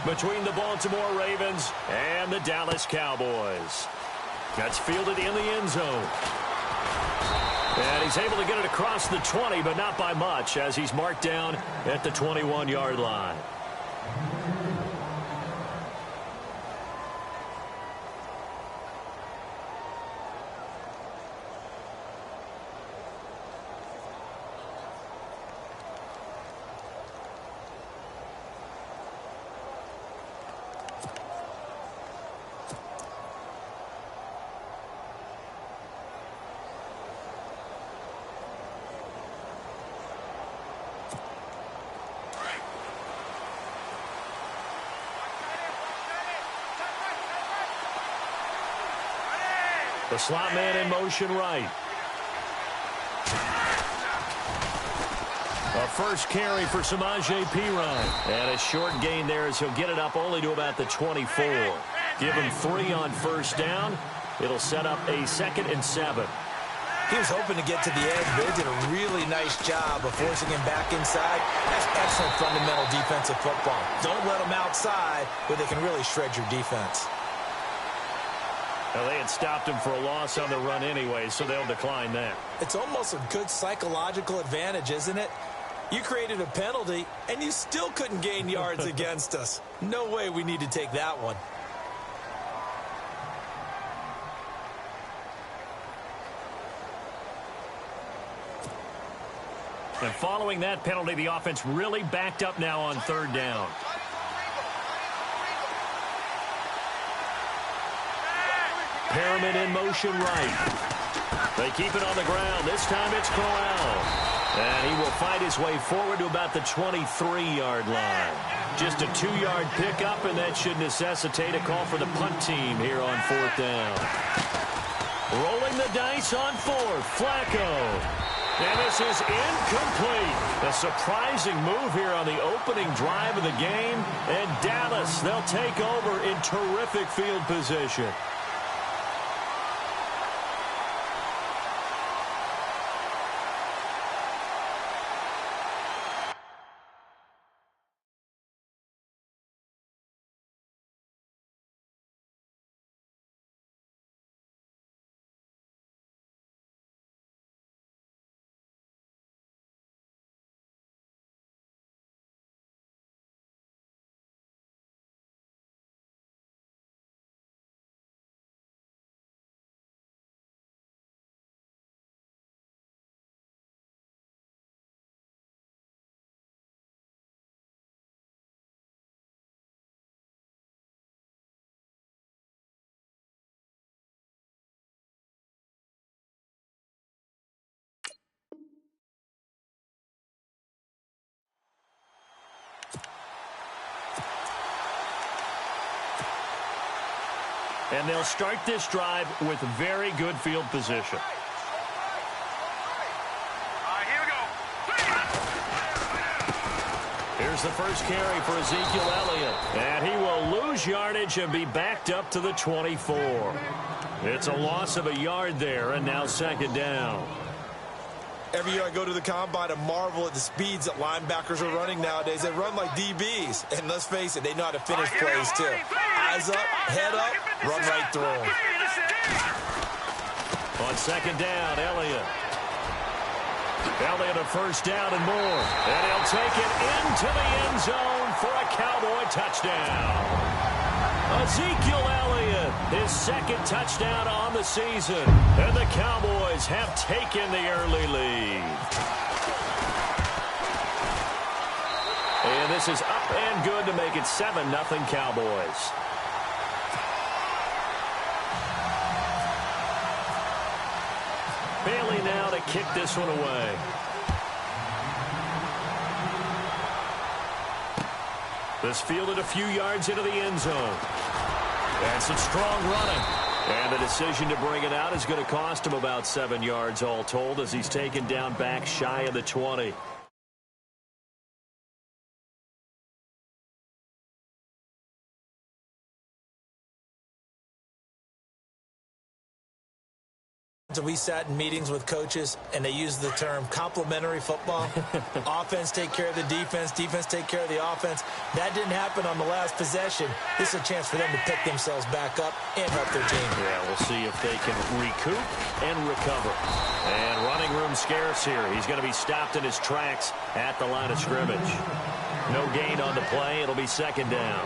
between the Baltimore Ravens and the Dallas Cowboys. That's fielded in the end zone. And he's able to get it across the 20, but not by much, as he's marked down at the 21-yard line. The slot man in motion right. A first carry for Samaje Perine. And a short gain there as he'll get it up only to about the 24. Give him 3 on first down. It'll set up a 2nd and 7. He was hoping to get to the edge, but they did a really nice job of forcing him back inside. That's excellent fundamental defensive football. Don't let them outside where they can really shred your defense. Well, they had stopped him for a loss on the run anyway, so they'll decline that. It's almost a good psychological advantage, isn't it? You created a penalty, and you still couldn't gain yards against us. No way we need to take that one. And following that penalty, the offense really backed up now on 3rd down. Perriman in motion right. They keep it on the ground. This time it's Corral. And he will fight his way forward to about the 23-yard line. Just a 2-yard pickup, and that should necessitate a call for the punt team here on 4th down. Rolling the dice on 4th, Flacco. And this is incomplete. A surprising move here on the opening drive of the game. And Dallas, they'll take over in terrific field position. And they'll start this drive with very good field position. Here we go. Here's the first carry for Ezekiel Elliott. And he will lose yardage and be backed up to the 24. It's a loss of a yard there, and now 2nd down. Every year I go to the combine and marvel at the speeds that linebackers are running nowadays. They run like DBs. And let's face it, they know how to finish plays too. Eyes up, head up, run right through them. On 2nd down, Elliott. Elliott a first down and more. And he'll take it into the end zone for a Cowboy touchdown. Ezekiel Elliott, his 2nd touchdown on the season. And the Cowboys have taken the early lead. And this is up and good to make it 7-0 Cowboys. Bailey now to kick this one away. This fielded a few yards into the end zone. And some strong running. And the decision to bring it out is going to cost him about 7 yards all told as he's taken down back shy of the 20. We sat in meetings with coaches, and they used the term complementary football. Offense take care of the defense, defense take care of the offense. That didn't happen on the last possession. This is a chance for them to pick themselves back up and help their team. Yeah, we'll see if they can recoup and recover. And running room scarce here. He's going to be stopped in his tracks at the line of scrimmage. No gain on the play. It'll be second down.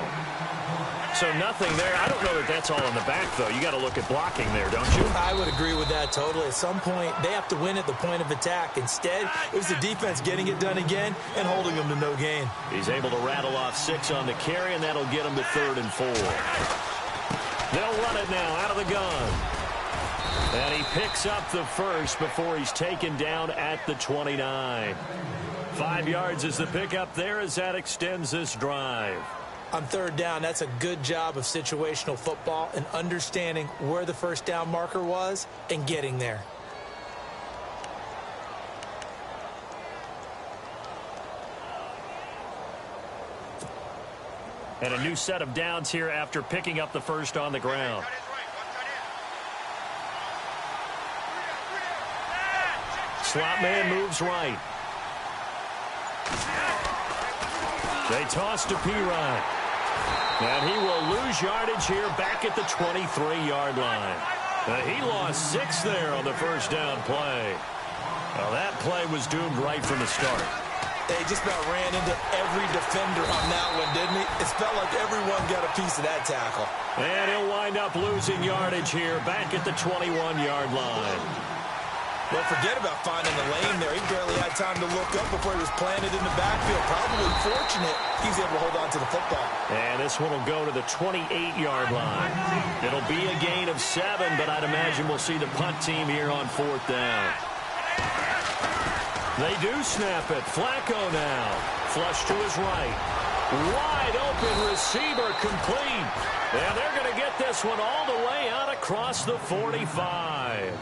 So nothing there. I don't know that that's all in the back, though. You got to look at blocking there, don't you? I would agree with that totally. At some point, they have to win at the point of attack. Instead, it was the defense getting it done again and holding them to no gain. He's able to rattle off 6 on the carry, and that'll get him to 3rd and 4. They'll run it now out of the gun. And he picks up the first before he's taken down at the 29. 5 yards is the pickup there as that extends this drive. On 3rd down, that's a good job of situational football and understanding where the first down marker was and getting there. And a new set of downs here after picking up the first on the ground. Slot man moves right. They toss to P-Ryan. And he will lose yardage here back at the 23-yard line. He lost 6 there on the first down play. Well, that play was doomed right from the start. They just about ran into every defender on that one, didn't he? It felt like everyone got a piece of that tackle. And he'll wind up losing yardage here back at the 21-yard line. Well, forget about finding the lane there. He barely had time to look up before he was planted in the backfield. Probably fortunate he's able to hold on to the football. And this one will go to the 28-yard line. It'll be a gain of 7, but I'd imagine we'll see the punt team here on 4th down. They do snap it. Flacco now. Flush to his right. Wide open receiver complete. And they're going to get this one all the way out across the 45.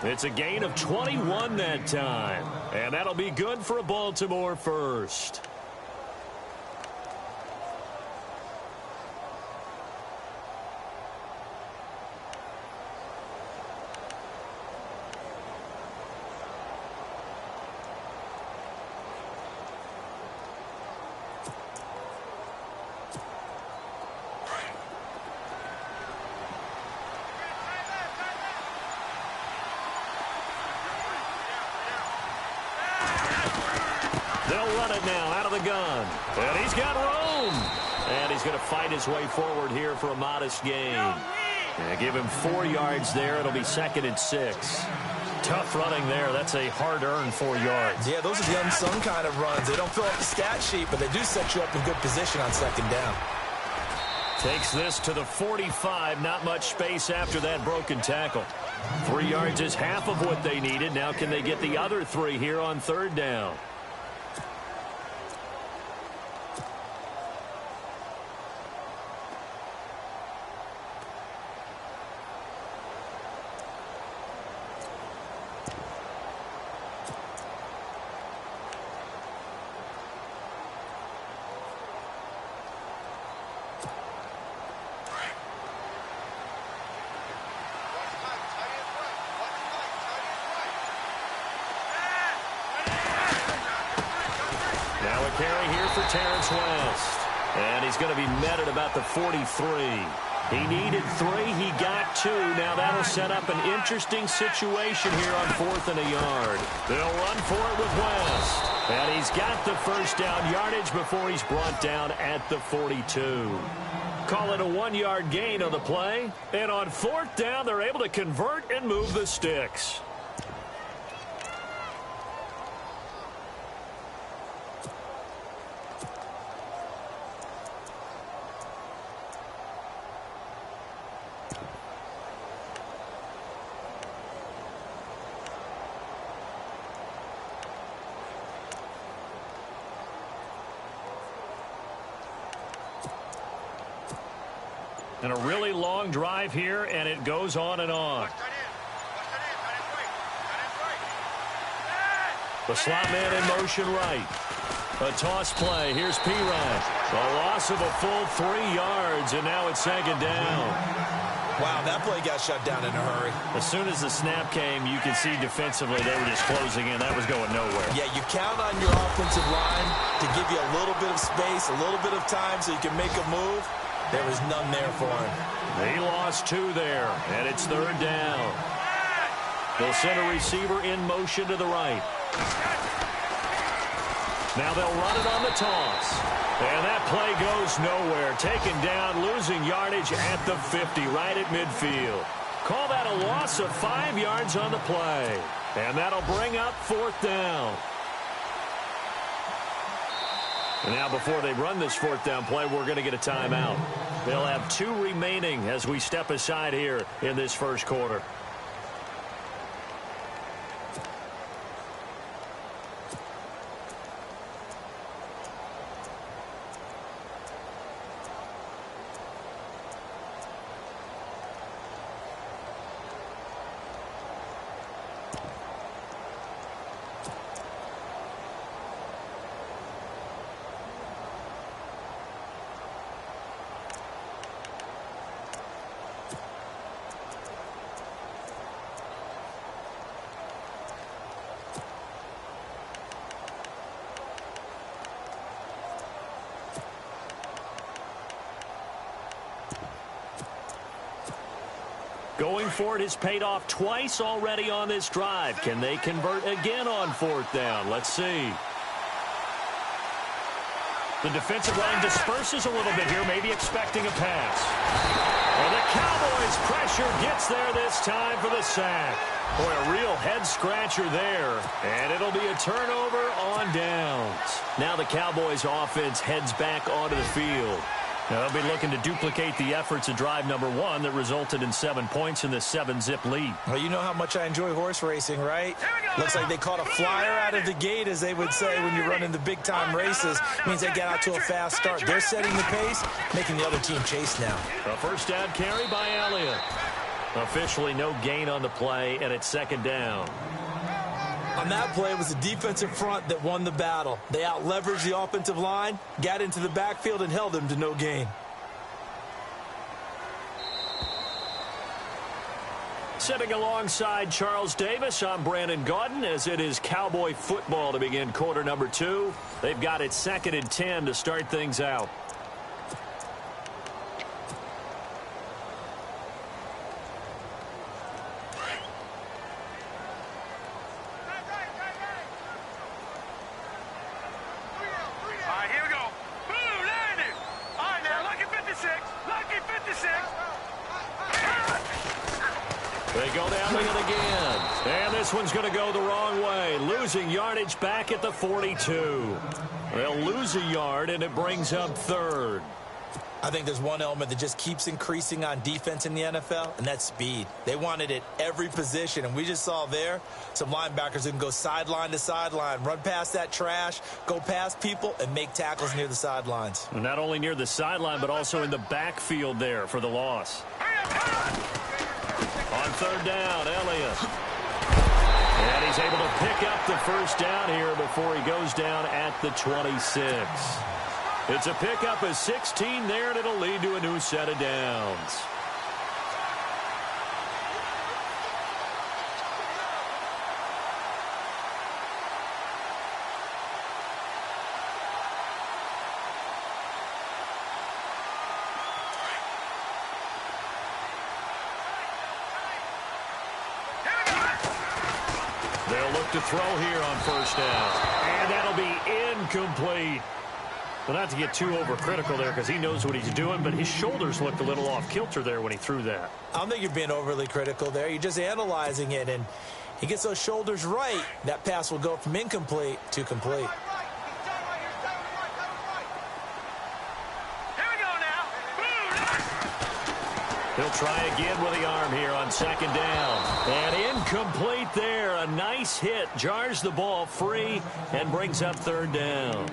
It's a gain of 21 that time. And that'll be good for a Baltimore first. Now out of the gun. And he's got room. And he's going to fight his way forward here for a modest gain. And give him 4 yards there. It'll be 2nd and 6. Tough running there. That's a hard-earned 4 yards. Yeah, those are the unsung kind of runs. They don't fill up the stat sheet, but they do set you up in good position on 2nd down. Takes this to the 45. Not much space after that broken tackle. 3 yards is half of what they needed. Now can they get the other 3 here on 3rd down? And he's going to be met at about the 43. He needed 3. He got 2. Now that'll set up an interesting situation here on 4th and a yard. They'll run for it with West. And he's got the first down yardage before he's brought down at the 42. Call it a 1-yard gain on the play. And on 4th down, they're able to convert and move the sticks. And a really long drive here, and it goes on and on. The slot man in motion right. A toss play. Here's P-Ryan. A loss of a full 3 yards, and now it's 2nd down. Wow, that play got shut down in a hurry. As soon as the snap came, you could see defensively they were just closing in. That was going nowhere. Yeah, you count on your offensive line to give you a little bit of space, a little bit of time so you can make a move. There was none there for him. He lost 2 there, and it's 3rd down. They'll send a receiver in motion to the right. Now they'll run it on the toss. And that play goes nowhere. Taken down, losing yardage at the 50, right at midfield. Call that a loss of 5 yards on the play. And that'll bring up 4th down. And now before they run this 4th down play, we're going to get a timeout. They'll have 2 remaining as we step aside here in this first quarter. Going for it has paid off twice already on this drive. Can they convert again on 4th down? Let's see. The defensive line disperses a little bit here, maybe expecting a pass. And the Cowboys pressure gets there this time for the sack. Boy, a real head-scratcher there. And it'll be a turnover on downs. Now the Cowboys offense heads back onto the field. Now they'll be looking to duplicate the efforts of drive number 1 that resulted in 7 points in the 7-zip lead. Well, you know how much I enjoy horse racing, right? Looks like they caught a flyer out of the gate, as they would say when you're running the big-time races. Means they get out to a fast start. They're setting the pace, making the other team chase now. A first down carry by Elliott. Officially no gain on the play, and it's 2nd down. On that play, it was the defensive front that won the battle. They out-leveraged the offensive line, got into the backfield, and held them to no gain. Sitting alongside Charles Davis, I'm Brandon Gaudin, as it is Cowboy football to begin quarter number 2. They've got it 2nd and 10 to start things out. They go down with it again. And this one's going to go the wrong way. Losing yardage back at the 42. They'll lose a yard, and it brings up 3rd. I think there's one element that just keeps increasing on defense in the NFL, and that's speed. They want it at every position, and we just saw there some linebackers who can go sideline to sideline, run past that trash, go past people, and make tackles near the sidelines. And not only near the sideline, but also in the backfield there for the loss. On 3rd down, Elliott. And he's able to pick up the first down here before he goes down at the 26. It's a pickup of 16 there, and it'll lead to a new set of downs. They'll look to throw here on 1st down. And that'll be incomplete. Well, not to get too overcritical there because he knows what he's doing, but his shoulders looked a little off kilter there when he threw that. I don't think you're being overly critical there. You're just analyzing it, and he gets those shoulders right. That pass will go from incomplete to complete. He'll try again with the arm here on 2nd down. And incomplete there. A nice hit. Jars the ball free and brings up 3rd down.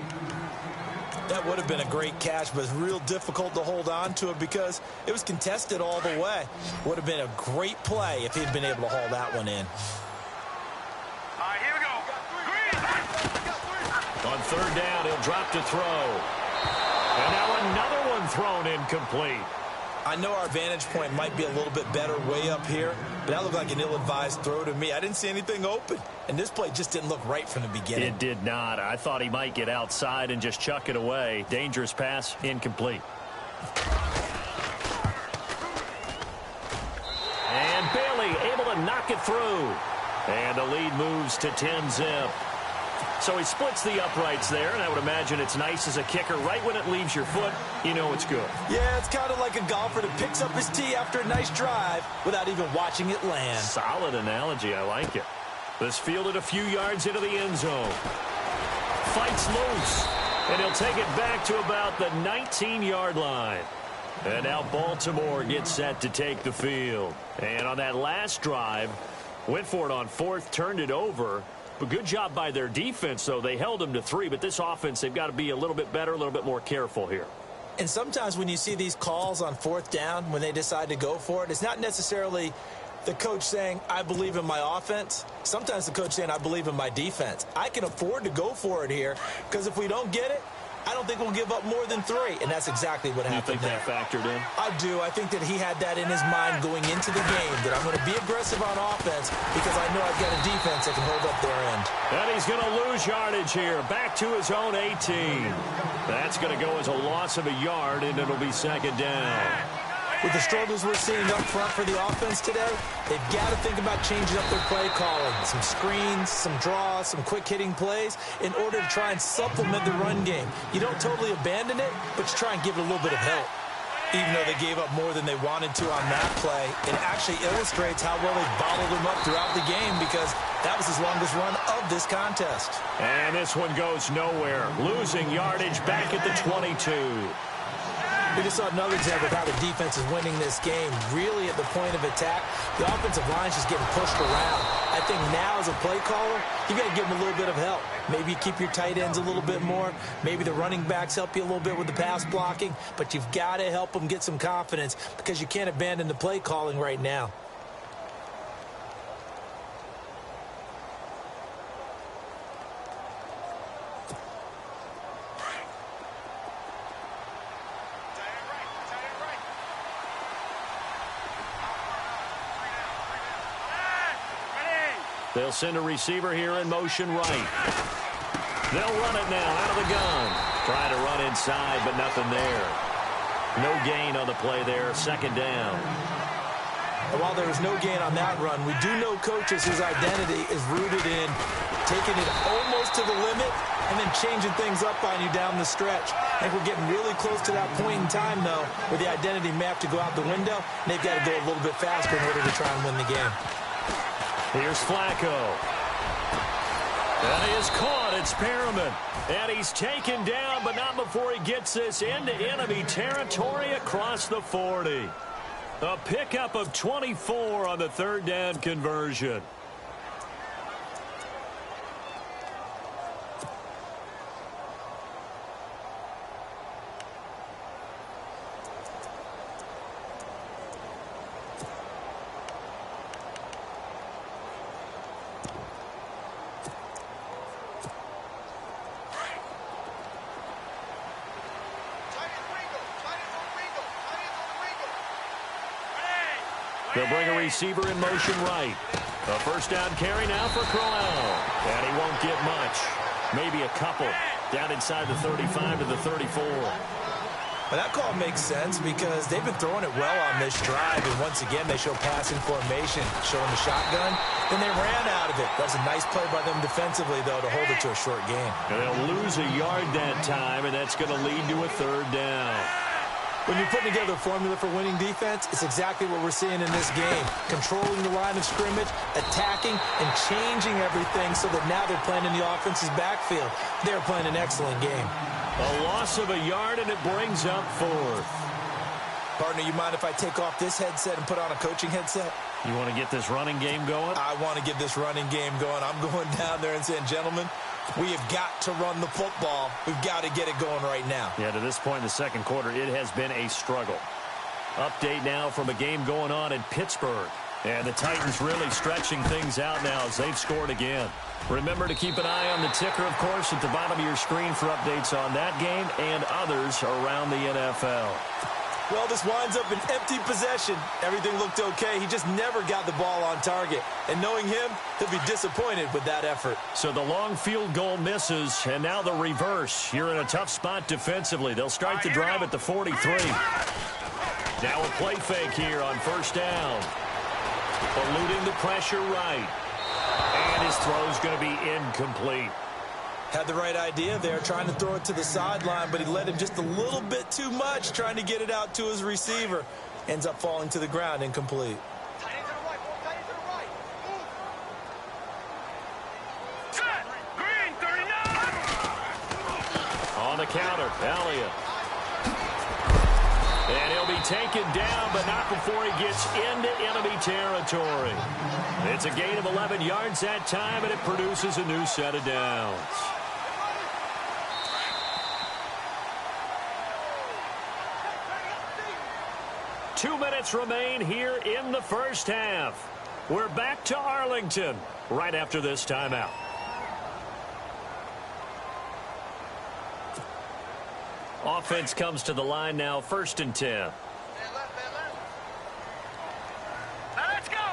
That would have been a great catch, but it's real difficult to hold on to it because it was contested all the way. Would have been a great play if he'd been able to haul that one in. All right, here we go. On 3rd down, he'll drop to throw. And now another one thrown incomplete. I know our vantage point might be a little bit better way up here, but that looked like an ill-advised throw to me. I didn't see anything open, and this play just didn't look right from the beginning. It did not. I thought he might get outside and just chuck it away. Dangerous pass, incomplete. And Bailey able to knock it through. And the lead moves to 10-zip. So he splits the uprights there, and I would imagine it's nice as a kicker. Right when it leaves your foot, you know it's good. Yeah, it's kind of like a golfer that picks up his tee after a nice drive without even watching it land. Solid analogy. I like it. This fielded a few yards into the end zone. Fights loose, and he'll take it back to about the 19-yard line. And now Baltimore gets set to take the field. And on that last drive, went for it on fourth, turned it over. But good job by their defense, though. They held them to 3, but this offense, they've got to be a little bit better, a little bit more careful here. And sometimes when you see these calls on fourth down, when they decide to go for it, it's not necessarily the coach saying, I believe in my offense. Sometimes the coach saying, I believe in my defense. I can afford to go for it here, because if we don't get it, I don't think we'll give up more than 3, and that's exactly what happened. You think that factored in? I do. I think that he had that in his mind going into the game, that I'm going to be aggressive on offense because I know I've got a defense that can hold up their end. And he's going to lose yardage here, back to his own 18. That's going to go as a loss of a yard, and it'll be second down. With the struggles we're seeing up front for the offense today, they've got to think about changing up their play calling. Some screens, some draws, some quick-hitting plays in order to try and supplement the run game. You don't totally abandon it, but you try and give it a little bit of help. Even though they gave up more than they wanted to on that play, it actually illustrates how well they bottled them up throughout the game because that was his longest run of this contest. And this one goes nowhere. Losing yardage back at the 22. We just saw another example of how the defense is winning this game. Really at the point of attack, the offensive line's just getting pushed around. I think now as a play caller, you got to give them a little bit of help. Maybe you keep your tight ends a little bit more. Maybe the running backs help you a little bit with the pass blocking. But you've got to help them get some confidence because you can't abandon the play calling right now. They'll send a receiver here in motion right. They'll run it now out of the gun. Trying to run inside, but nothing there. No gain on the play there. Second down. And while there was no gain on that run, we do know coaches whose identity is rooted in taking it almost to the limit and then changing things up on you down the stretch. I think we're getting really close to that point in time, though, where the identity may have to go out the window, and they've got to go a little bit faster in order to try and win the game. Here's Flacco. And he is caught. It's Perriman. And he's taken down, but not before he gets this into enemy territory across the 40. A pickup of 24 on the third down conversion. They'll bring a receiver in motion right. A first down carry now for Crowell. And he won't get much. Maybe a couple. Down inside the 35 to the 34. Well, that call makes sense because they've been throwing it well on this drive. And once again, they show passing formation, showing the shotgun. Then they ran out of it. That was a nice play by them defensively, though, to hold it to a short game. And they'll lose a yard that time, and that's going to lead to a third down. When you put together a formula for winning defense, it's exactly what we're seeing in this game. Controlling the line of scrimmage, attacking, and changing everything so that now they're playing in the offense's backfield. They're playing an excellent game. A loss of a yard, and it brings up fourth. Partner, you mind if I take off this headset and put on a coaching headset? You want to get this running game going? I want to get this running game going. I'm going down there and saying, gentlemen, we have got to run the football. We've got to get it going right now. Yeah, to this point in the second quarter, it has been a struggle. Update now from a game going on in Pittsburgh. And the Titans really stretching things out now as they've scored again. Remember to keep an eye on the ticker, of course, at the bottom of your screen for updates on that game and others around the NFL. Well, this winds up an empty possession. Everything looked okay. He just never got the ball on target. And knowing him, he'll be disappointed with that effort. So the long field goal misses, and now the reverse. You're in a tough spot defensively. They'll start the drive at the 43. Now a play fake here on first down. Eluding the pressure right. And his throw's going to be incomplete. Had the right idea there, trying to throw it to the sideline, but he led him just a little bit too much, trying to get it out to his receiver. Ends up falling to the ground, incomplete. On the counter, Elliott. And he'll be taken down, but not before he gets into enemy territory. It's a gain of 11 yards that time, and it produces a new set of downs. 2 minutes remain here in the first half. We're back to Arlington right after this timeout. Offense comes to the line now, 1st and 10. Let's go.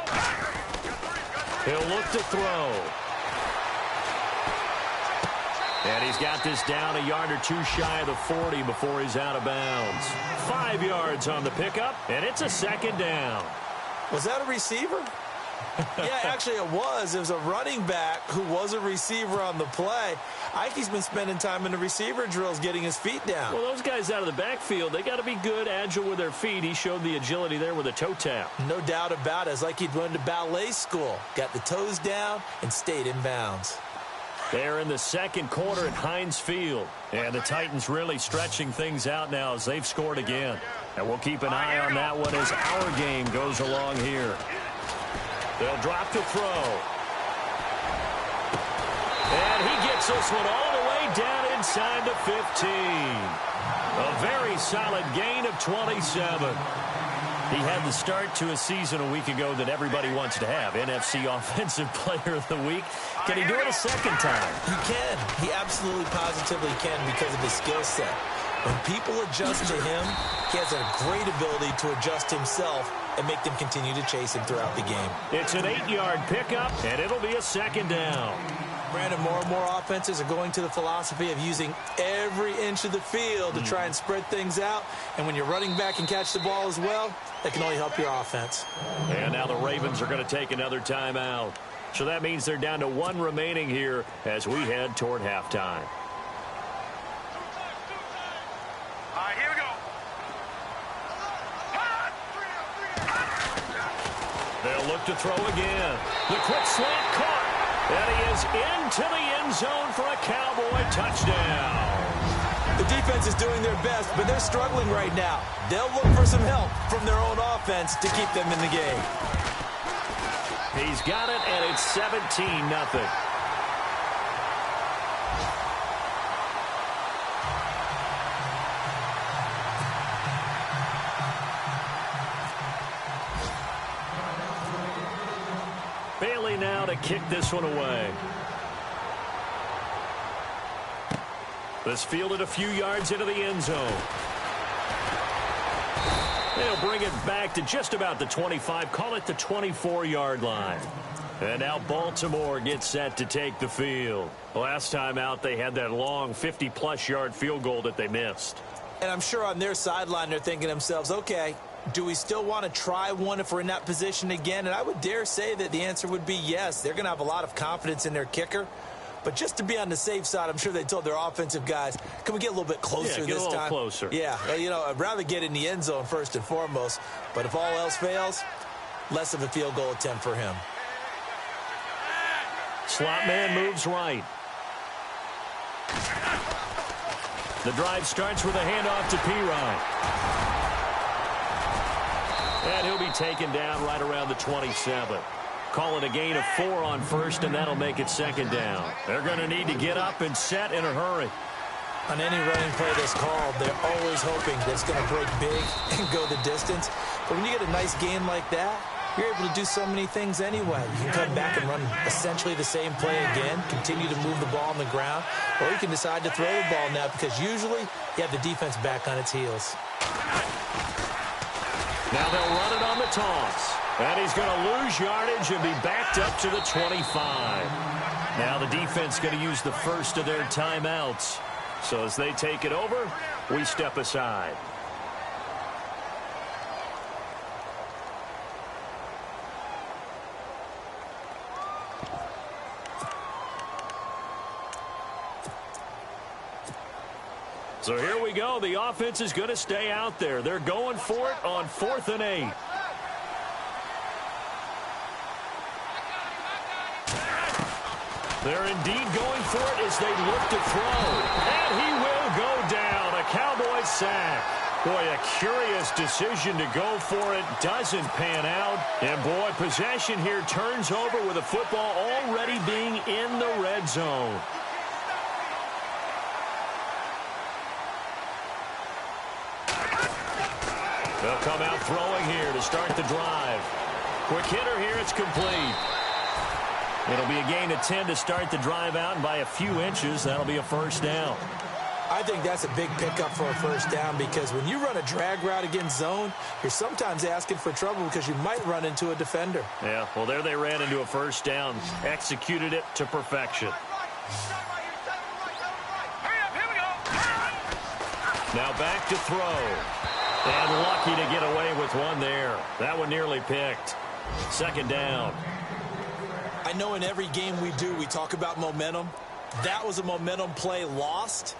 He'll look to throw. And he's got this down a yard or two shy of the 40 before he's out of bounds. 5 yards on the pickup, and it's a 2nd down. Was that a receiver? Yeah, actually it was. It was a running back who was a receiver on the play. Ike's been spending time in the receiver drills getting his feet down. Well, those guys out of the backfield, they got to be good, agile with their feet. He showed the agility there with a toe tap. No doubt about it. It's like he'd went to ballet school. Got the toes down and stayed in bounds. They're in the 2nd quarter at Heinz Field. And the Titans really stretching things out now as they've scored again. And we'll keep an eye on that one as our game goes along here. They'll drop to throw. And he gets this one all the way down inside the 15. A very solid gain of 27. He had the start to a season a week ago that everybody wants to have. NFC Offensive Player of the Week. Can he do it a 2nd time? He can. He absolutely positively can because of his skill set. When people adjust to him, he has a great ability to adjust himself and make them continue to chase him throughout the game. It's an 8-yard pickup, and it'll be a 2nd down. Brandon, more and more offenses are going to the philosophy of using every inch of the field to try and spread things out. And when your running back can catch the ball as well, that can only help your offense. And now the Ravens are going to take another timeout. So that means they're down to 1 remaining here as we head toward halftime. All right, here we go. They'll look to throw again. The quick slant caught. And he is into the end zone for a Cowboy touchdown. The defense is doing their best, but they're struggling right now. They'll look for some help from their own offense to keep them in the game. He's got it, and it's 17-0. Bailey now to kick this one away. This fielded a few yards into the end zone. They'll bring it back to just about the 25, call it the 24-yard line. And now Baltimore gets set to take the field. Last time out, they had that long 50-plus yard field goal that they missed. And I'm sure on their sideline, they're thinking to themselves, okay, do we still want to try one if we're in that position again? And I would dare say that the answer would be yes. They're going to have a lot of confidence in their kicker. But just to be on the safe side, I'm sure they told their offensive guys, can we get a little bit closer this time? Yeah, get a little closer. Yeah, you know, I'd rather get in the end zone first and foremost. But if all else fails, less of a field goal attempt for him. Slot man moves right. The drive starts with a handoff to Pirine. And he'll be taken down right around the 27. Call it a gain of 4 on first, and that'll make it 2nd down. They're going to need to get up and set in a hurry. On any running play that's called, they're always hoping that it's going to break big and go the distance. But when you get a nice gain like that, you're able to do so many things anyway. You can come back and run essentially the same play again, continue to move the ball on the ground, or you can decide to throw the ball now because usually you have the defense back on its heels. Now they'll run it on the toss. And he's going to lose yardage and be backed up to the 25. Now the defense going to use the first of their timeouts. So as they take it over, we step aside. So here we go. The offense is going to stay out there. They're going for it on 4th and 8. They're indeed going for it as they look to throw. And he will go down. A Cowboys sack. Boy, a curious decision to go for it. Doesn't pan out. And, boy, possession here turns over with the football already being in the red zone. They'll come out throwing here to start the drive. Quick hitter here. It's complete. It'll be a gain of 10 to start the drive out, and by a few inches, that'll be a first down. I think that's a big pickup for a first down because when you run a drag route against zone, you're sometimes asking for trouble because you might run into a defender. Yeah, well, there they ran into a first down, executed it to perfection. Now back to throw. And lucky to get away with one there. That one nearly picked. Second down. I know in every game we do, we talk about momentum. That was a momentum play lost.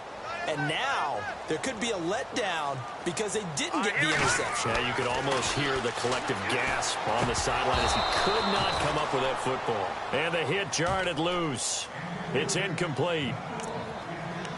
And now there could be a letdown because they didn't get the interception. Yeah, you could almost hear the collective gasp on the sideline as he could not come up with that football. And the hit jarred it loose. It's incomplete.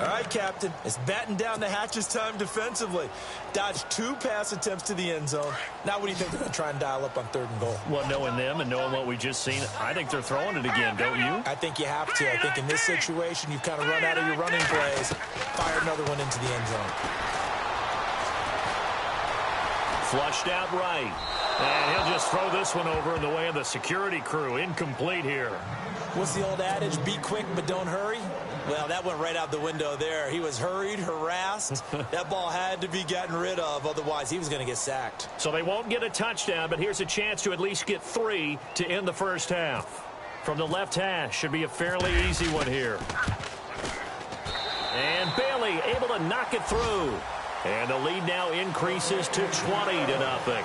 All right, Captain. It's batten down the hatches time defensively. Dodged 2 pass attempts to the end zone. Now what do you think they're going to try and dial up on 3rd and goal? Well, knowing them and knowing what we just seen, I think they're throwing it again, don't you? I think you have to. I think in this situation, you've kind of run out of your running plays. Fire another one into the end zone. Flushed out right. And he'll just throw this one over in the way of the security crew. Incomplete here. What's the old adage? Be quick, but don't hurry. Well, that went right out the window there. He was hurried, harassed. That ball had to be gotten rid of. Otherwise, he was going to get sacked. So they won't get a touchdown, but here's a chance to at least get 3 to end the first half. From the left hash, should be a fairly easy one here. And Bailey able to knock it through. And the lead now increases to 20-0.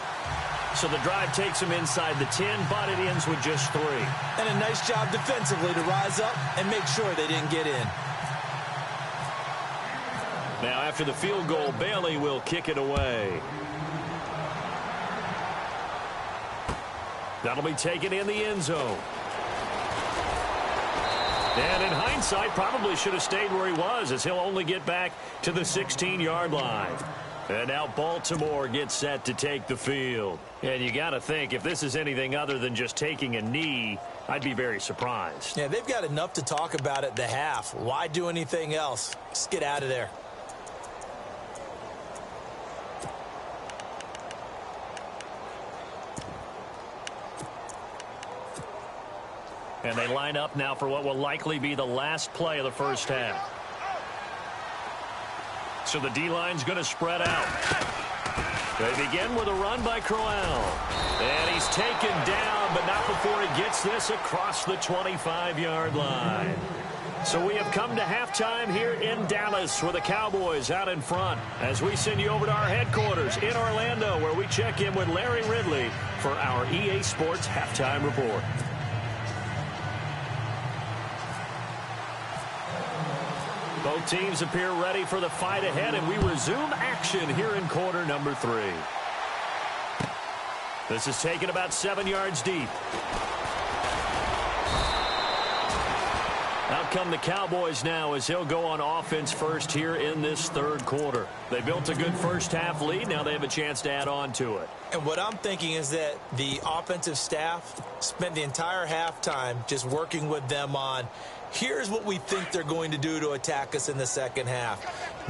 So the drive takes him inside the 10, but it ends with just 3. And a nice job defensively to rise up and make sure they didn't get in. Now after the field goal, Bailey will kick it away. That'll be taken in the end zone. And in hindsight, probably should have stayed where he was as he'll only get back to the 16-yard line. And now Baltimore gets set to take the field. And you got to think, if this is anything other than just taking a knee, I'd be very surprised. Yeah, they've got enough to talk about at the half. Why do anything else? Just get out of there. And they line up now for what will likely be the last play of the first half. So the D-line's going to spread out. They begin with a run by Crowell. And he's taken down, but not before he gets this across the 25-yard line. So we have come to halftime here in Dallas with the Cowboys out in front as we send you over to our headquarters in Orlando where we check in with Larry Ridley for our EA Sports Halftime Report. Both teams appear ready for the fight ahead, and we resume action here in quarter number 3. This is taken about 7 yards deep. Out come the Cowboys now as he'll go on offense first here in this third quarter. They built a good first half lead. Now they have a chance to add on to it. And what I'm thinking is that the offensive staff spent the entire halftime just working with them on here's what we think they're going to do to attack us in the second half.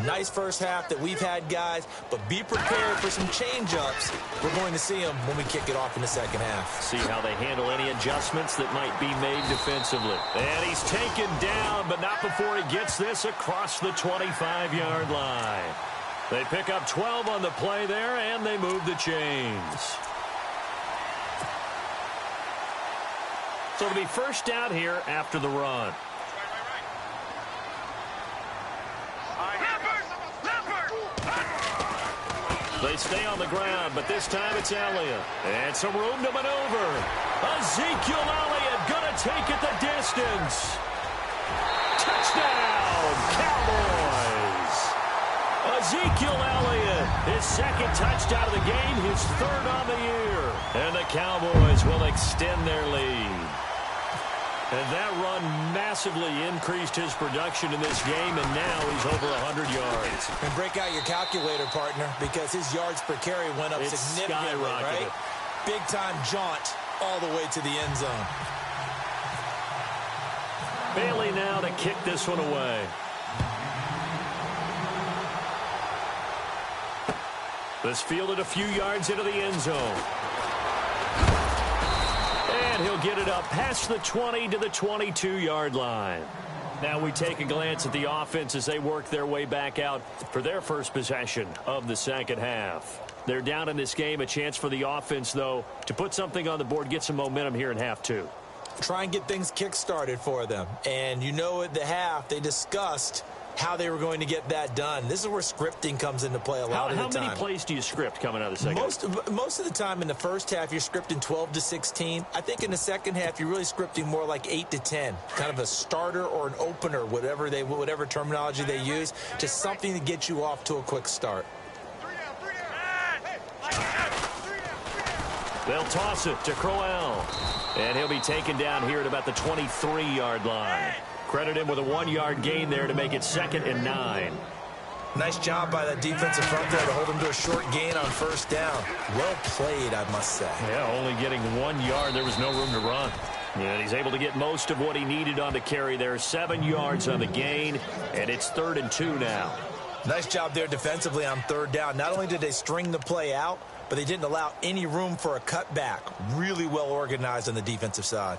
Nice first half that we've had, guys, but be prepared for some change-ups. We're going to see them when we kick it off in the second half. See how they handle any adjustments that might be made defensively. And he's taken down, but not before he gets this across the 25-yard line. They pick up 12 on the play there, and they move the chains. So it'll be first down here after the run. They stay on the ground, but this time it's Elliott. And some room to maneuver. Ezekiel Elliott going to take it the distance. Touchdown, Cowboys. Ezekiel Elliott, his second touchdown of the game, his third on the year. And the Cowboys will extend their lead. And that run massively increased his production in this game, and now he's over 100 yards. And break out your calculator, partner, because his yards per carry went up significantly, right? Big-time jaunt all the way to the end zone. Bailey now to kick this one away. This fielded a few yards into the end zone. And he'll get it up past the 20 to the 22-yard line. Now we take a glance at the offense as they work their way back out for their first possession of the second half. They're down in this game. A chance for the offense, though, to put something on the board, get some momentum here in half two. Try and get things kick-started for them. And you know at the half, they discussed how they were going to get that done. This is where scripting comes into play a lot of the time. How many plays do you script coming out of the second half? Most of the time in the first half, you're scripting 12 to 16. I think in the second half, you're really scripting more like 8 to 10. Kind of a starter or an opener, whatever terminology they use, just something to get you off to a quick start. They'll toss it to Crowell. And he'll be taken down here at about the 23-yard line. Credit him with a 1-yard gain there to make it 2nd and 9. Nice job by that defensive front there to hold him to a short gain on first down. Well played, I must say. Yeah, only getting 1 yard. There was no room to run. And he's able to get most of what he needed on the carry there. 7 yards on the gain, and it's 3rd and 2 now. Nice job there defensively on third down. Not only did they string the play out, but they didn't allow any room for a cutback. Really well organized on the defensive side.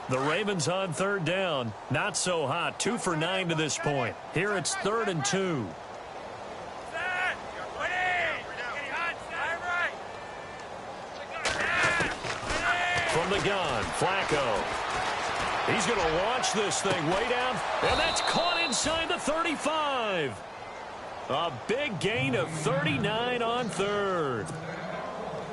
The Ravens on third down. Not so hot. 2 for 9 to this point. Here it's 3rd and 2. From the gun, Flacco. He's going to launch this thing way down, and that's caught inside the 35. A big gain of 39 on third.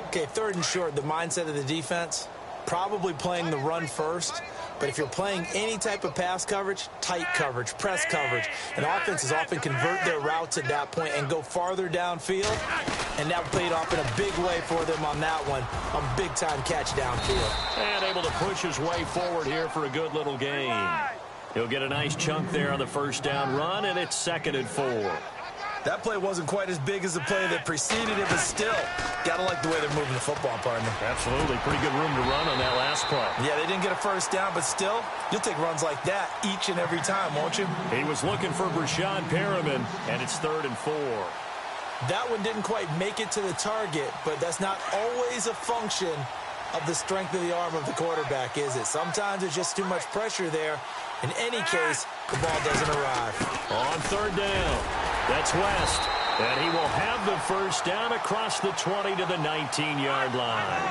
Okay, 3rd and short, the mindset of the defense, probably playing the run first. But if you're playing any type of pass coverage, tight coverage, press coverage, and offenses often convert their routes at that point and go farther downfield, and that played off in a big way for them on that one, a big-time catch downfield. And able to push his way forward here for a good little gain. He'll get a nice chunk there on the first down run, and it's 2nd and 4. That play wasn't quite as big as the play that preceded it, but still, got to like the way they're moving the football, partner. Absolutely. Pretty good room to run on that last play. Yeah, they didn't get a first down, but still, you'll take runs like that each and every time, won't you? He was looking for Brashad Perriman, and it's 3rd and 4. That one didn't quite make it to the target, but that's not always a function of the strength of the arm of the quarterback, is it? Sometimes there's just too much pressure there. In any case, the ball doesn't arrive. On third down, that's West. And he will have the first down across the 20 to the 19-yard line.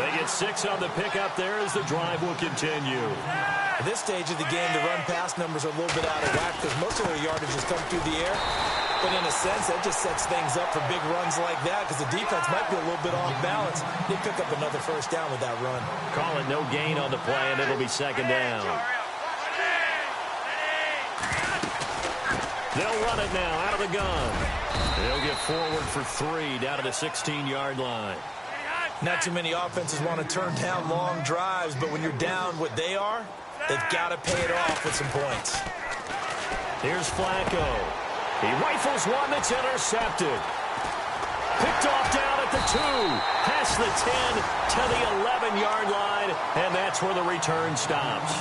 They get 6 on the pickup there as the drive will continue. At this stage of the game, the run-pass numbers are a little bit out of whack because most of their yardage has come through the air. But in a sense, that just sets things up for big runs like that because the defense might be a little bit off balance. They pick up another first down with that run. Call it no gain on the play, and it'll be 2nd down. They'll run it now out of the gun. They'll get forward for 3 down to the 16-yard line. Not too many offenses want to turn down long drives, but when you're down what they are, they've got to pay it off with some points. Here's Flacco. He rifles one that's intercepted. Picked off down at the 2, past the 10 to the 11-yard line, and that's where the return stops.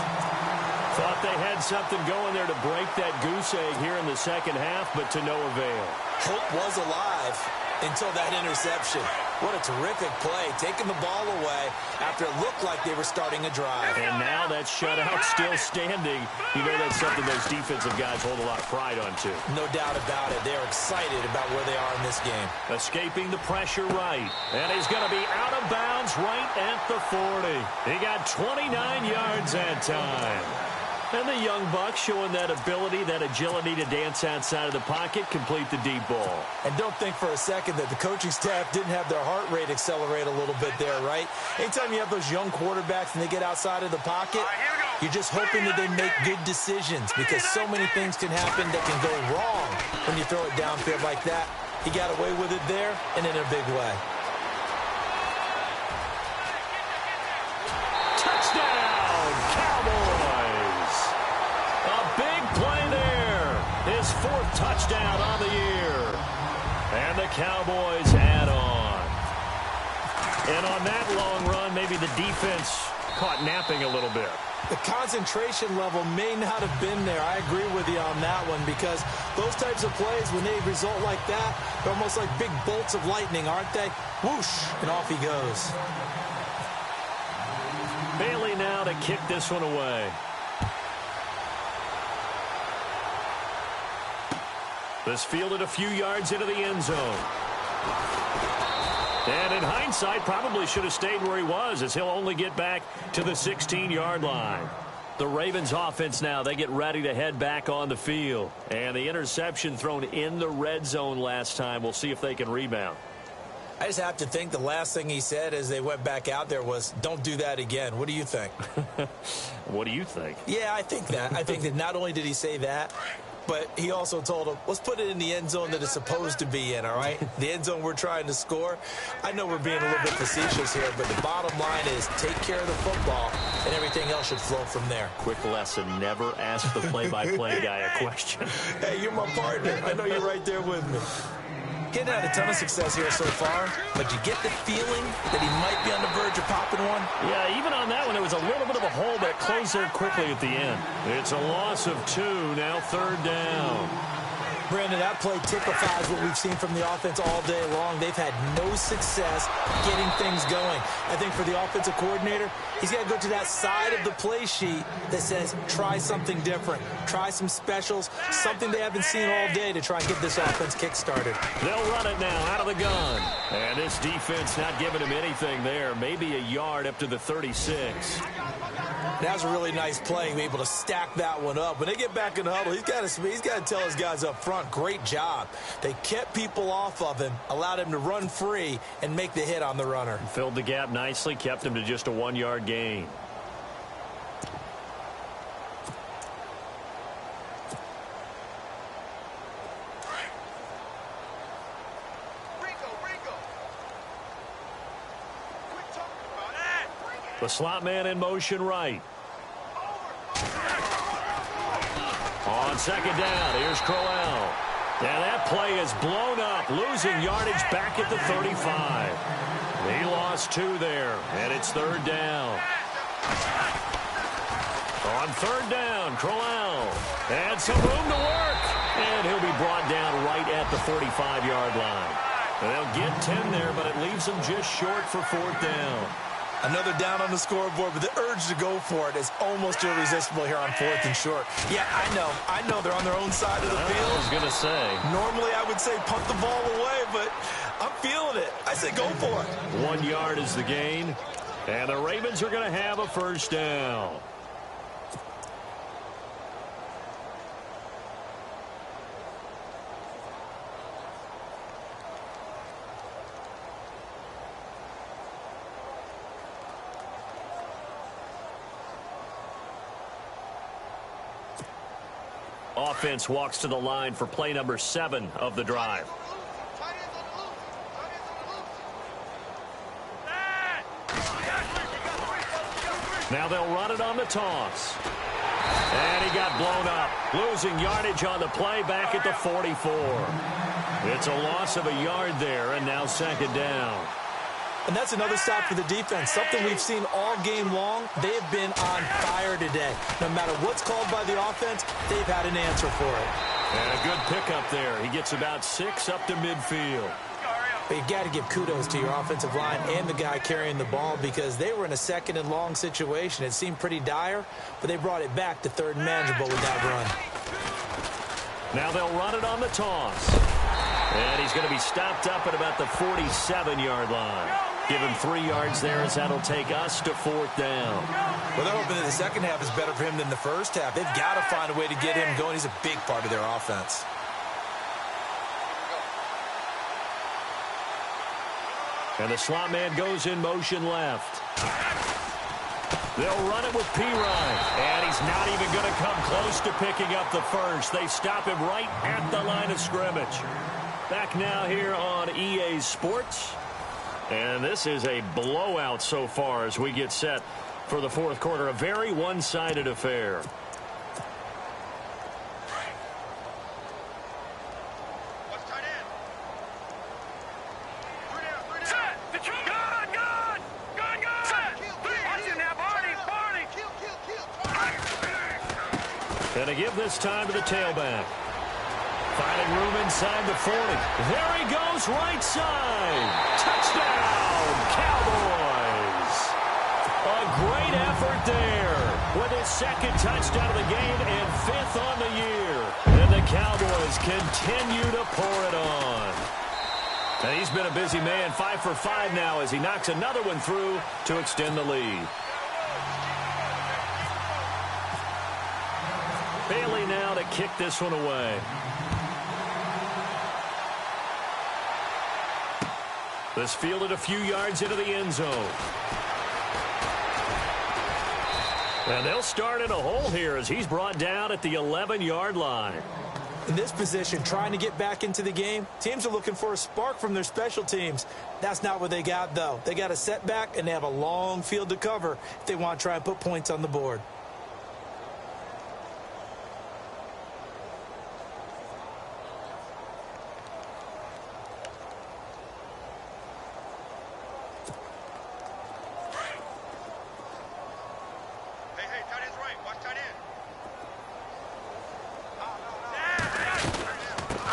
Thought they had something going there to break that goose egg here in the second half, but to no avail. Hope was alive, until that interception. What a terrific play, taking the ball away after it looked like they were starting a drive. And now that shutout still standing. You know that's something those defensive guys hold a lot of pride on, too. No doubt about it. They're excited about where they are in this game. Escaping the pressure right. And he's going to be out of bounds right at the 40. He got 29 yards that time. And the young buck showing that ability, that agility to dance outside of the pocket, complete the deep ball. And don't think for a second that the coaching staff didn't have their heart rate accelerate a little bit there, right? Anytime you have those young quarterbacks and they get outside of the pocket, you're just hoping that they make good decisions because so many things can happen that can go wrong when you throw it downfield like that. He got away with it there and in a big way. Touchdown, Cowboys! A big play there. His fourth touchdown on the year. And the Cowboys add on. And on that long run, maybe the defense caught napping a little bit. The concentration level may not have been there. I agree with you on that one because those types of plays, when they result like that, they're almost like big bolts of lightning, aren't they? Whoosh, and off he goes. Bailey now to kick this one away. This fielded a few yards into the end zone. And in hindsight, probably should have stayed where he was as he'll only get back to the 16-yard line. The Ravens offense now, they get ready to head back on the field. And the interception thrown in the red zone last time. We'll see if they can rebound. I just have to think the last thing he said as they went back out there was, don't do that again. What do you think? What do you think? Yeah, I think that. I think that not only did he say that, but he also told him, let's put it in the end zone that it's supposed to be in, all right? The end zone we're trying to score. I know we're being a little bit facetious here, but the bottom line is take care of the football, and everything else should flow from there. Quick lesson, never ask the play-by-play guy a question. Hey, you're my partner. I know you're right there with me. Getting had a ton of success here so far, but you get the feeling that he might be on the verge of popping one? Yeah, even on that one, it was a little bit of a hole, but it closed there quickly at the end. It's a loss of 2, now third down. Brandon, that play typifies what we've seen from the offense all day long. They've had no success getting things going. I think for the offensive coordinator, he's got to go to that side of the play sheet that says, try something different. Try some specials, something they haven't seen all day to try and get this offense kick-started. They'll run it now out of the gun. And this defense not giving him anything there. Maybe a yard up to the 36. That was a really nice play, able to stack that one up. When they get back in the huddle, he's got to tell his guys up front, great job. They kept people off of him, allowed him to run free and make the hit on the runner. Filled the gap nicely, kept him to just a 1-yard gain. The slot man in motion right. On second down, here's Crowell. And that play is blown up, losing yardage back at the 35. He lost 2 there, and it's third down. On third down, Crowell. And some room to work. And he'll be brought down right at the 45-yard line. And they'll get 10 there, but it leaves them just short for fourth down. Another down on the scoreboard, but the urge to go for it is almost irresistible here on 4th and short. Yeah, I know they're on their own side of the field. I was going to say. Normally I would say punt the ball away, but I'm feeling it. I say go for it. 1 yard is the gain, and the Ravens are going to have a first down. Offense walks to the line for play number 7 of the drive. Now they'll run it on the toss. And he got blown up, losing yardage on the play back at the 44. It's a loss of a yard there, and now second down. And that's another stop for the defense, something we've seen all game long. They have been on fire today. No matter what's called by the offense, they've had an answer for it. And a good pickup there. He gets about 6 up to midfield. But you've got to give kudos to your offensive line and the guy carrying the ball because they were in a second and long situation. It seemed pretty dire, but they brought it back to third and manageable with that run. Now they'll run it on the toss. And he's going to be stopped up at about the 47-yard line. Give him 3 yards there as that'll take us to 4th down. Well, they're hoping that the second half is better for him than the first half. They've got to find a way to get him going. He's a big part of their offense. And the slot man goes in motion left. They'll run it with Pirine. And he's not even going to come close to picking up the first. They stop him right at the line of scrimmage. Back now here on EA Sports. And this is a blowout so far as we get set for the 4th quarter. A very one-sided affair. And to give this time to the tailback. Finding room inside the 40. There he goes, right side. Touchdown, Cowboys. A great effort there with his 2nd touchdown of the game and 5th on the year. And the Cowboys continue to pour it on. And he's been a busy man, 5 for 5 now as he knocks another one through to extend the lead. Bailey now to kick this one away. This fielded a few yards into the end zone. And they'll start in a hole here as he's brought down at the 11-yard line. In this position, trying to get back into the game, teams are looking for a spark from their special teams. That's not what they got, though. They got a setback, and they have a long field to cover if they want to try and put points on the board.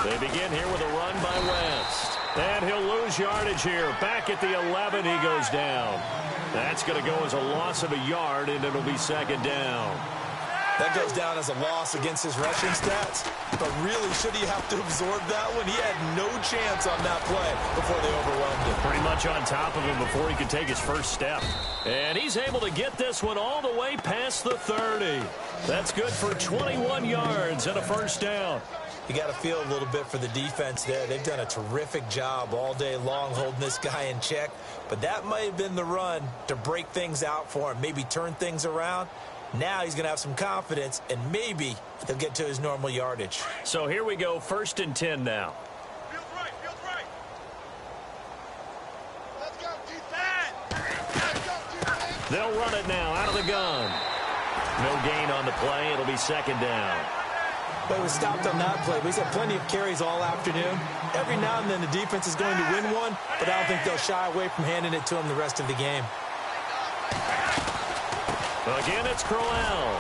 They begin here with a run by West. And he'll lose yardage here. Back at the 11, he goes down. That's going to go as a loss of a yard, and it'll be 2nd down. That goes down as a loss against his rushing stats. But really, should he have to absorb that one? He had no chance on that play before they overwhelmed him. Pretty much on top of him before he could take his first step. And he's able to get this one all the way past the 30. That's good for 21 yards and a 1st down. You got to feel a little bit for the defense there. They've done a terrific job all day long holding this guy in check. But that might have been the run to break things out for him, maybe turn things around. Now he's going to have some confidence, and maybe he'll get to his normal yardage. So here we go, 1st and 10 now. Feels right, feels right. Let's go, defense. Let's go, defense. They'll run it now out of the gun. No gain on the play. It'll be 2nd down. But he was stopped on that play. But he's had plenty of carries all afternoon. Every now and then the defense is going to win one, but I don't think they'll shy away from handing it to him the rest of the game. Again, it's Crowell.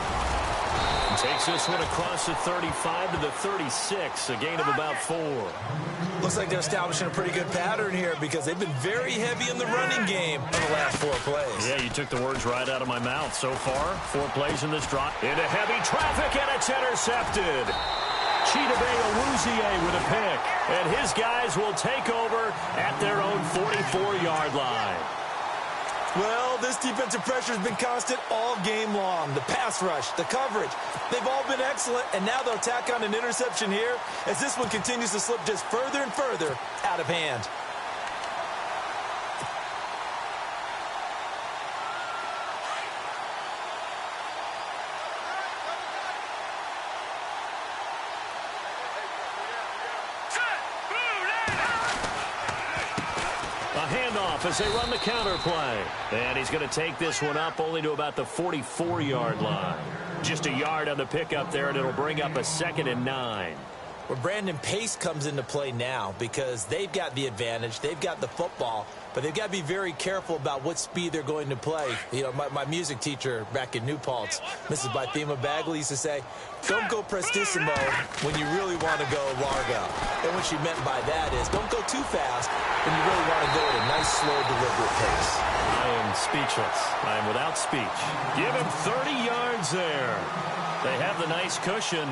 Takes this one across the 35 to the 36, a gain of about 4. Looks like they're establishing a pretty good pattern here because they've been very heavy in the running game in the last 4 plays. Yeah, you took the words right out of my mouth. So far, 4 plays in this drive. Into heavy traffic, and it's intercepted. Chidobe Awuzie with a pick. And his guys will take over at their own 44-yard line. Well, this defensive pressure has been constant all game long. The pass rush, the coverage, they've all been excellent, and now they'll tack on an interception here as this one continues to slip just further and further out of hand. As they run the counter play. And he's going to take this one up only to about the 44-yard line. Just a yard on the pickup there, and it'll bring up a 2nd and 9. Well, Brandon, pace comes into play now because they've got the advantage. They've got the football, but they've got to be very careful about what speed they're going to play. You know, my music teacher back in New Paltz, Mrs. Bythema Bagley, used to say, don't go prestissimo when you really want to go largo. And what she meant by that is don't go too fast when you really want to go at a nice, slow, deliberate pace. I am speechless. I am without speech. Give him 30 yards there. They have the nice cushion.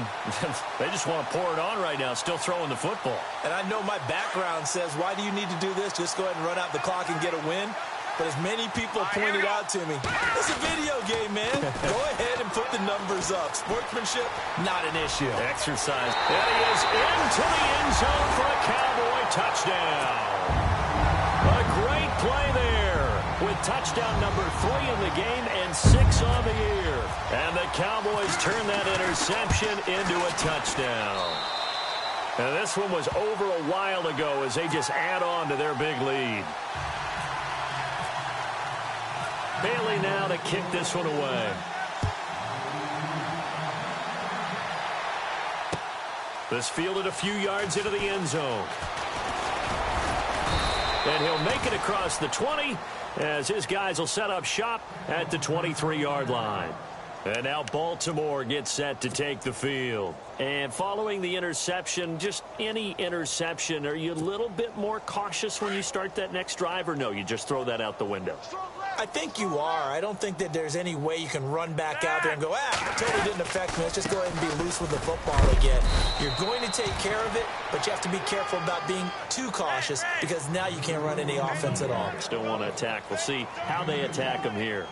They just want to pour it on right now, still throwing the football. And I know my background says, why do you need to do this? Just go ahead and run out the clock and get a win. But as many people pointed out to me, it's a video game, man. Go ahead and put the numbers up. Sportsmanship, not an issue. Exercise. And he is into the end zone for a Cowboy touchdown. A great play there with touchdown number 3 in the game and 6 on the year. And the Cowboys turn that interception into a touchdown. And this one was over a while ago as they just add on to their big lead. Bailey now to kick this one away. This fielded a few yards into the end zone. And he'll make it across the 20 as his guys will set up shop at the 23-yard line. And now Baltimore gets set to take the field. And following the interception, just any interception, are you a little bit more cautious when you start that next drive, or no, you just throw that out the window? I think you are. I don't think that there's any way you can run back out there and go, it totally didn't affect me. Let's just go ahead and be loose with the football again. You're going to take care of it, but you have to be careful about being too cautious because now you can't run any offense at all. Still want to attack. We'll see how they attack him here.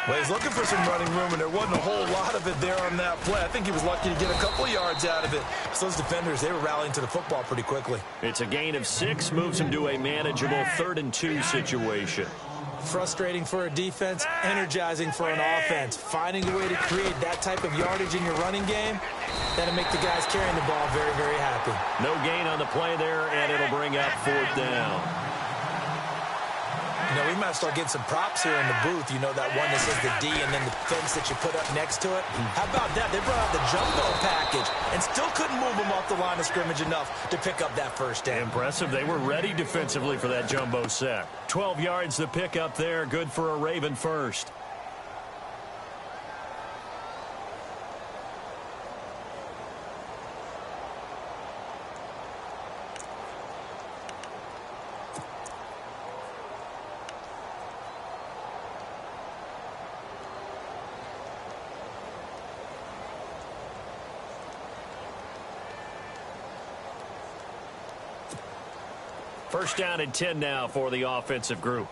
Well, he's looking for some running room, and there wasn't a whole lot of it there on that play. I think he was lucky to get a couple yards out of it. So those defenders, they were rallying to the football pretty quickly. It's a gain of 6, moves him to a manageable 3rd and 2 situation. Frustrating for a defense, energizing for an offense. Finding a way to create that type of yardage in your running game, that'll make the guys carrying the ball very, very happy. No gain on the play there, and it'll bring up 4th down. You know, we might start getting some props here in the booth. You know, that one that says the D and then the fence that you put up next to it. How about that? They brought out the jumbo package and still couldn't move them off the line of scrimmage enough to pick up that first down. Impressive. They were ready defensively for that jumbo sack. 12 yards to pick up there. Good for a Raven first. First down and 10 now for the offensive group.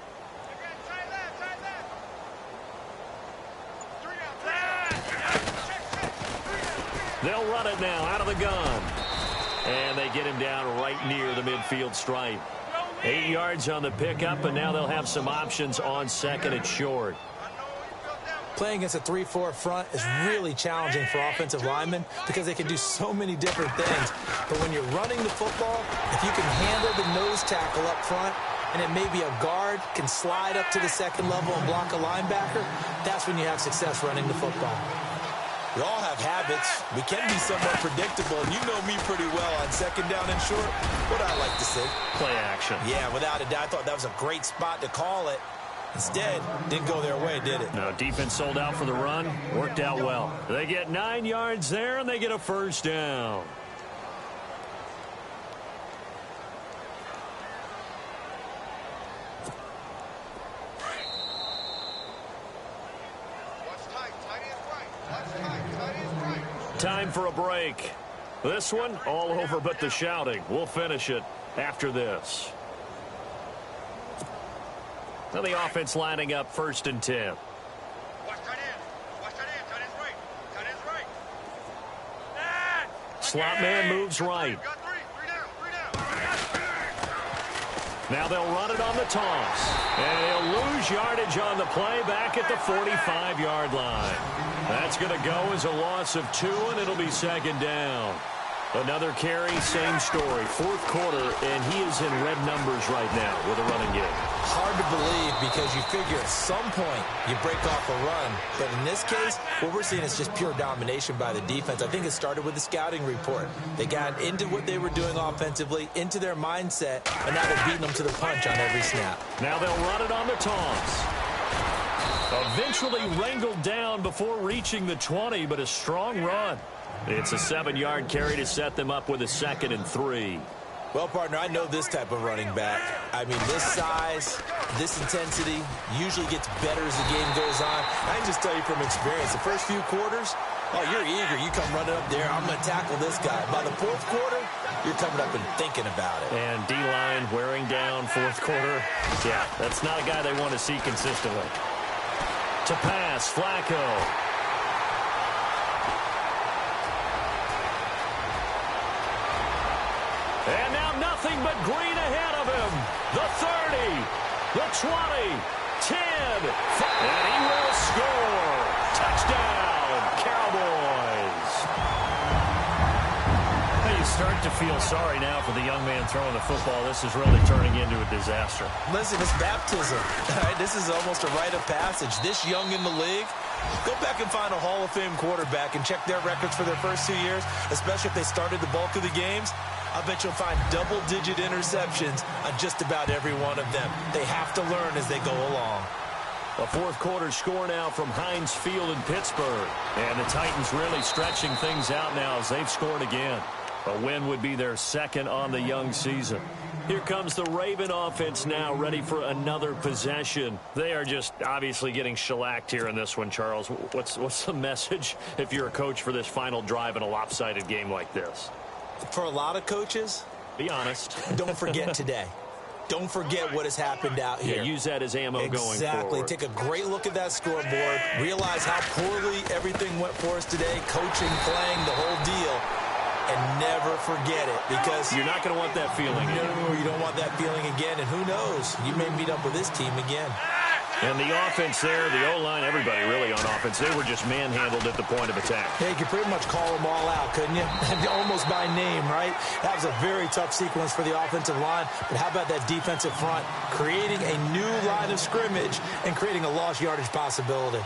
They'll run it now out of the gun. And they get him down right near the midfield stripe. 8 yards on the pickup, and now they'll have some options on 2nd and short. Playing against a 3-4 front is really challenging for offensive linemen because they can do so many different things. But when you're running the football, if you can handle the nose tackle up front, and then maybe a guard can slide up to the 2nd level and block a linebacker, that's when you have success running the football. We all have habits. We can be somewhat predictable, and you know me pretty well on 2nd down and short. What I like to see. Play action. Yeah, without a doubt. I thought that was a great spot to call it. Instead, didn't go their way, did it? No, defense sold out for the run. Worked out well. They get 9 yards there, and they get a first down. Time for a break. This one, all over but the shouting. We'll finish it after this. Now the offense lining up 1st and 10. Slot man moves right. Now they'll run it on the toss. And he'll lose yardage on the play back at the 45-yard line. That's going to go as a loss of 2, and it'll be 2nd down. Another carry, same story. 4th quarter, and he is in red numbers right now with a running game. Hard to believe because you figure at some point you break off a run. But in this case, what we're seeing is just pure domination by the defense. I think it started with the scouting report. They got into what they were doing offensively, into their mindset, and now they're beating them to the punch on every snap. Now they'll run it on the toss. Eventually wrangled down before reaching the 20, but a strong run. It's a 7-yard carry to set them up with a 2nd and 3. Well, partner, I know this type of running back. I mean, this size, this intensity usually gets better as the game goes on. I can just tell you from experience, the first few quarters, oh, you're eager. You come running up there, I'm going to tackle this guy. By the 4th quarter, you're coming up and thinking about it. And D-line wearing down 4th quarter. Yeah, that's not a guy they want to see consistently. To pass, Flacco. And now nothing but green ahead of him. The 30, the 20, 10, and he will score. Touchdown, Cowboys. You start to feel sorry now for the young man throwing the football. This is really turning into a disaster. Listen, it's baptism. All right, this is almost a rite of passage. This young in the league, go back and find a Hall of Fame quarterback and check their records for their first 2 years, especially if they started the bulk of the games. I bet you'll find double-digit interceptions on just about every one of them. They have to learn as they go along. A 4th quarter score now from Heinz Field in Pittsburgh. And the Titans really stretching things out now as they've scored again. A win would be their 2nd on the young season. Here comes the Raven offense now, ready for another possession. They are just obviously getting shellacked here in this one, Charles. What's the message if you're a coach for this final drive in a lopsided game like this? For a lot of coaches, be honest. Don't forget today. Don't forget what has happened out here. Yeah, use that as ammo going forward. Exactly. Take a great look at that scoreboard. Realize how poorly everything went for us today. Coaching, playing, the whole deal. And never forget it, because you're not going to want that feeling again. No, you don't want that feeling again, and who knows? You may meet up with this team again. And the offense there, the O-line, everybody really on offense, they were just manhandled at the point of attack. Yeah, you could pretty much call them all out, couldn't you? Almost by name, right? That was a very tough sequence for the offensive line, but how about that defensive front? Creating a new line of scrimmage and creating a lost yardage possibility.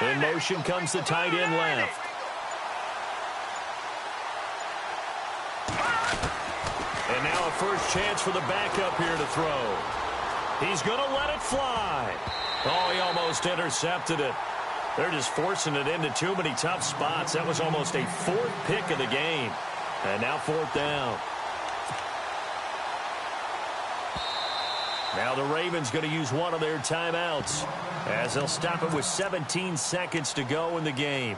In motion comes the tight end left. And now a first chance for the backup here to throw. He's going to let it fly. Oh, he almost intercepted it. They're just forcing it into too many tough spots. That was almost a 4th pick of the game. And now 4th down. Now the Ravens going to use one of their timeouts as they'll stop it with 17 seconds to go in the game.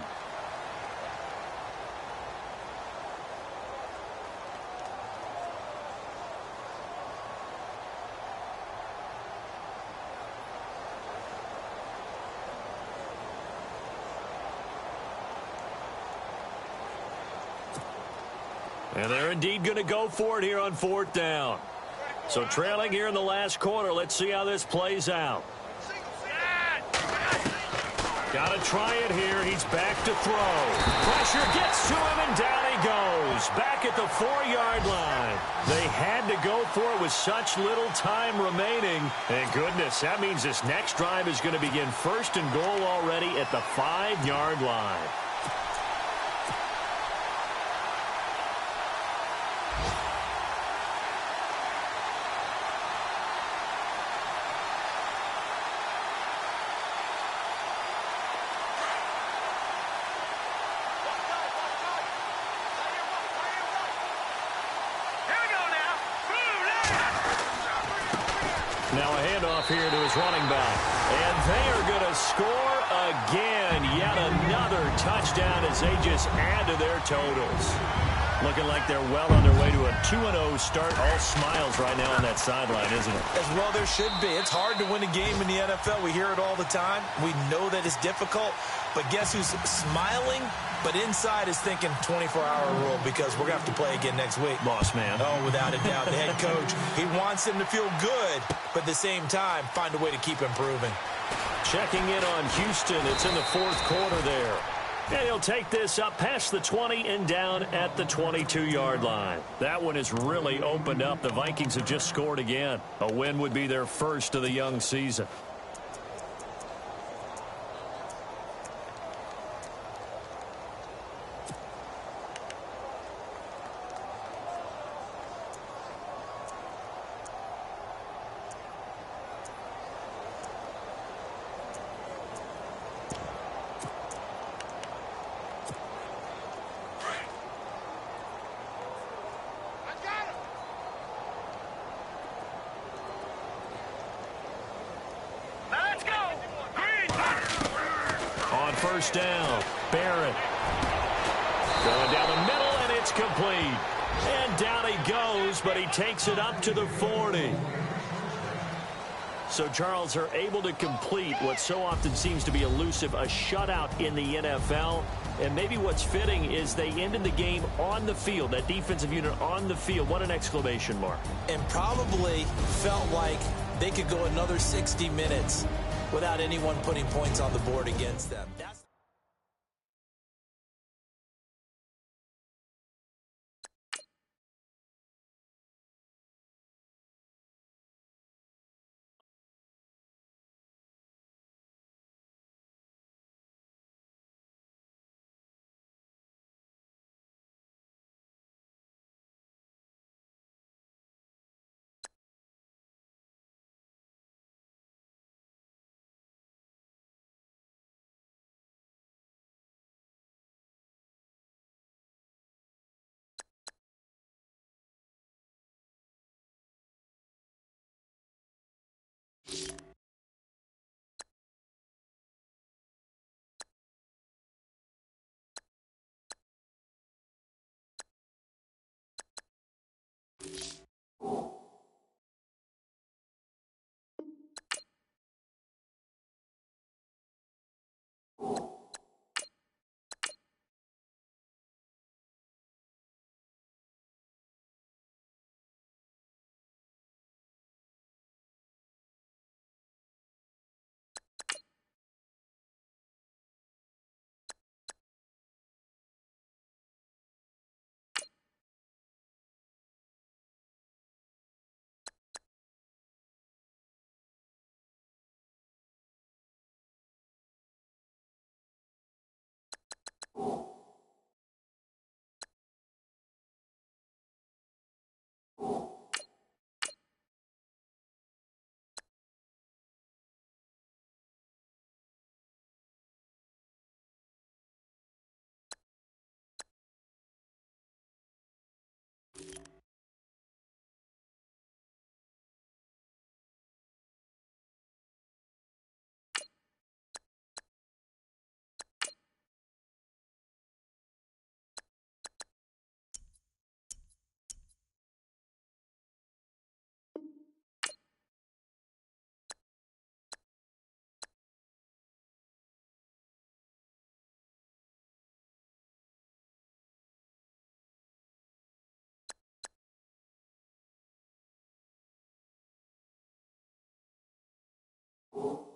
And they're indeed going to go for it here on 4th down. So trailing here in the last quarter. Let's see how this plays out. Got to try it here. He's back to throw. Pressure gets to him, and down he goes. Back at the 4-yard line. They had to go for it with such little time remaining. And goodness, that means this next drive is going to begin 1st and goal already at the 5-yard line. Now a handoff here to his running back. And they are going to score again. Yet another touchdown as they just add to their totals. Looking like they're well on their way to a 2-0 start. All smiles right now on that sideline, isn't it? As well there should be. It's hard to win a game in the NFL. We hear it all the time. We know that it's difficult. But guess who's smiling? But inside is thinking 24-hour rule because we're going to have to play again next week. Boss man. Oh, without a doubt. The head coach, he wants them to feel good, but at the same time, find a way to keep improving. Checking in on Houston. It's in the fourth quarter there. And he'll take this up past the 20 and down at the 22-yard line. That one has really opened up. The Vikings have just scored again. A win would be their first of the young season. First down, Barrett. Going down the middle, and it's complete. And down he goes, but he takes it up to the 40. So, Charles, are able to complete what so often seems to be elusive, a shutout in the NFL. And maybe what's fitting is they ended the game on the field, that defensive unit on the field. What an exclamation mark. And probably felt like they could go another 60 minutes without anyone putting points on the board against them. You